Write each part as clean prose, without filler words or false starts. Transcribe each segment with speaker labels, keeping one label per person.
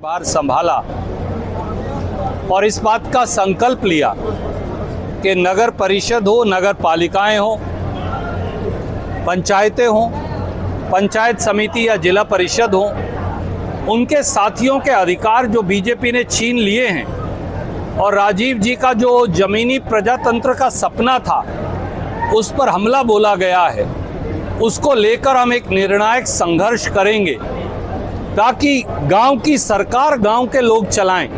Speaker 1: भार संभाला और इस बात का संकल्प लिया कि नगर परिषद हो, नगर पालिकाएं हो, पंचायतें हो, पंचायत समिति या जिला परिषद हो, उनके साथियों के अधिकार जो बीजेपी ने छीन लिए हैं और राजीव जी का जो जमीनी प्रजातंत्र का सपना था उस पर हमला बोला गया है, उसको लेकर हम एक निर्णायक संघर्ष करेंगे ताकि गांव की सरकार गांव के लोग चलाएं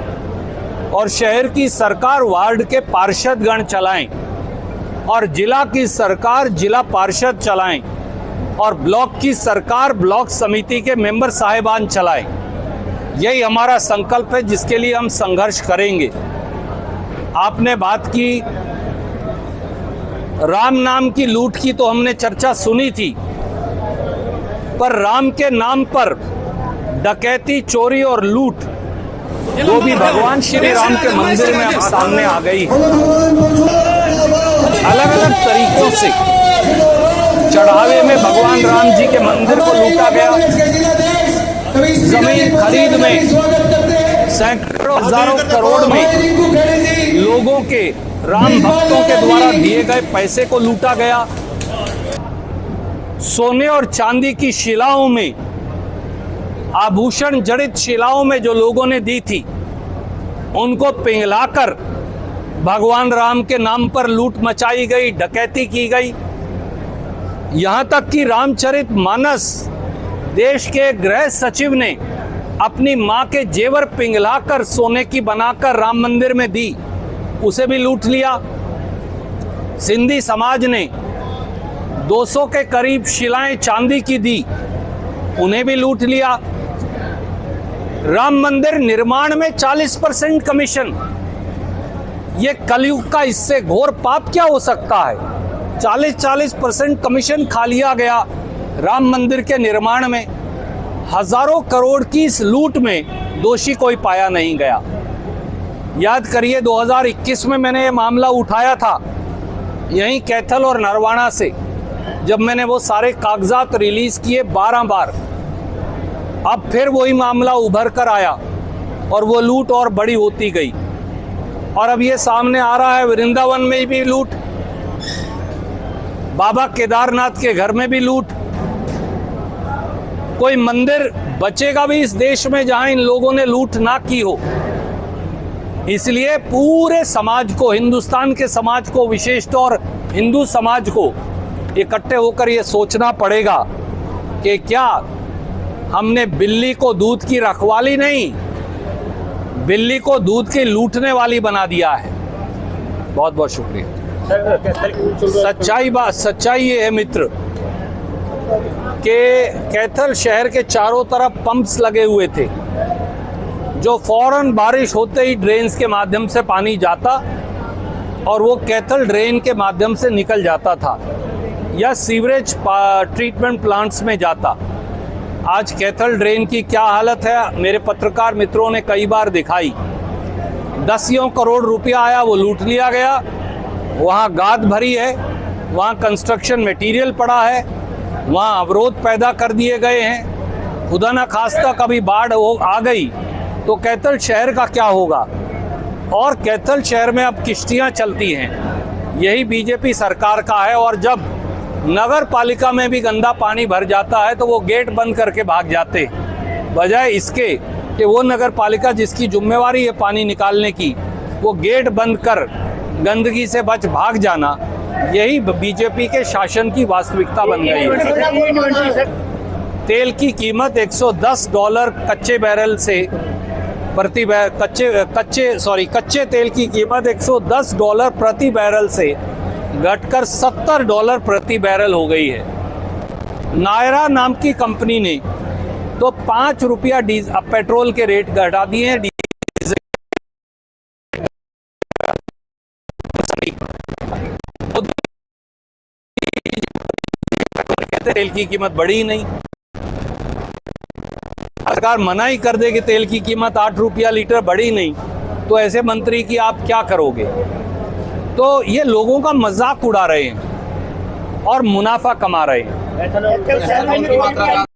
Speaker 1: और शहर की सरकार वार्ड के पार्षदगण चलाएं और जिला की सरकार जिला पार्षद चलाएं और ब्लॉक की सरकार ब्लॉक समिति के मेंबर साहिबान चलाएं। यही हमारा संकल्प है जिसके लिए हम संघर्ष करेंगे। आपने बात की राम नाम की लूट की, तो हमने चर्चा सुनी थी, पर राम के नाम पर डकैती, चोरी और लूट वो भी भगवान श्री राम के मंदिर में अब सामने आ गई है। अलग अलग तरीकों से चढ़ावे में भगवान राम जी के मंदिर को लूटा गया, जमीन खरीद में सैकड़ों हजारों करोड़ में लोगों के, राम भक्तों के द्वारा दिए गए पैसे को लूटा गया, सोने और चांदी की शिलाओं में, आभूषण जड़ित शिलाओं में जो लोगों ने दी थी उनको पिघलाकर भगवान राम के नाम पर लूट मचाई गई, डकैती की गई। यहां तक कि रामचरित मानस देश के गृह सचिव ने अपनी मां के जेवर पिघलाकर सोने की बनाकर राम मंदिर में दी, उसे भी लूट लिया। सिंधी समाज ने 200 के करीब शिलाएं चांदी की दी, उन्हें भी लूट लिया। राम मंदिर निर्माण में 40% कमीशन, ये कलयुग का इससे घोर पाप क्या हो सकता है। 40% कमीशन खा लिया गया राम मंदिर के निर्माण में। हजारों करोड़ की इस लूट में दोषी कोई पाया नहीं गया। याद करिए 2021 में मैंने ये मामला उठाया था यहीं कैथल और नरवाना से, जब मैंने वो सारे कागजात रिलीज किए 12 बार। अब फिर वही मामला उभर कर आया और वो लूट और बड़ी होती गई और अब ये सामने आ रहा है वृंदावन में भी लूट, बाबा केदारनाथ के घर में भी लूट। कोई मंदिर बचेगा भी इस देश में जहां इन लोगों ने लूट ना की हो। इसलिए पूरे समाज को, हिंदुस्तान के समाज को, विशेष तौर हिंदू समाज को इकट्ठे होकर ये सोचना पड़ेगा कि क्या हमने बिल्ली को दूध की रखवाली नहीं, बिल्ली को दूध की लूटने वाली बना दिया है। बहुत बहुत शुक्रिया। सच्चाई ये है मित्र कि कैथल शहर के चारों तरफ पंप्स लगे हुए थे जो फौरन बारिश होते ही ड्रेन्स के माध्यम से पानी जाता और वो कैथल ड्रेन के माध्यम से निकल जाता था या सीवरेज ट्रीटमेंट प्लांट्स में जाता। आज कैथल ड्रेन की क्या हालत है मेरे पत्रकार मित्रों ने कई बार दिखाई। 10 करोड़ रुपया आया, वो लूट लिया गया। वहाँ गाद भरी है, वहाँ कंस्ट्रक्शन मटेरियल पड़ा है, वहाँ अवरोध पैदा कर दिए गए हैं। खुदा न खास्ता कभी बाढ़ आ गई तो कैथल शहर का क्या होगा। और कैथल शहर में अब किश्तियाँ चलती हैं, यही बीजेपी सरकार का है। और जब नगर पालिका में भी गंदा पानी भर जाता है तो वो गेट बंद करके भाग जाते, बजाय इसके कि वो नगर पालिका जिसकी जिम्मेवारी है पानी निकालने की, वो गेट बंद कर गंदगी से भाग जाना, यही बीजेपी के शासन की वास्तविकता बन गई है। तेल की कीमत $110 कच्चे बैरल से कच्चे तेल की कीमत $110 प्रति बैरल से घटकर $70 प्रति बैरल हो गई है। नायरा नाम की कंपनी ने तो ₹5 अब पेट्रोल के रेट घटा दिए हैं। तेल की कीमत बढ़ी ही नहीं। सरकार मना ही कर दे कि तेल की कीमत ₹8 लीटर बढ़ी नहीं, तो ऐसे मंत्री की आप क्या करोगे। तो ये लोगों का मजाक उड़ा रहे हैं और मुनाफा कमा रहे हैं।